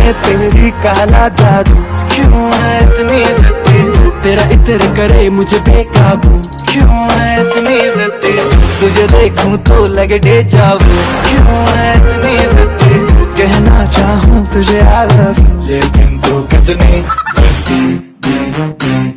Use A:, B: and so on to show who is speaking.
A: में तेरी काला जादू,
B: क्यों है इतनी जिद्दी,
A: तेरा इत्र करे मुझे बेकाबू,
B: क्यों है इतनी जिद्दी,
A: तुझे देखूं तो लगे डेजा वू,
B: क्यों है इतनी जिद्दी,
A: कहना चाहूँ तुझे आई लव यू,
B: लेकिन तू कितनी जिद्दी।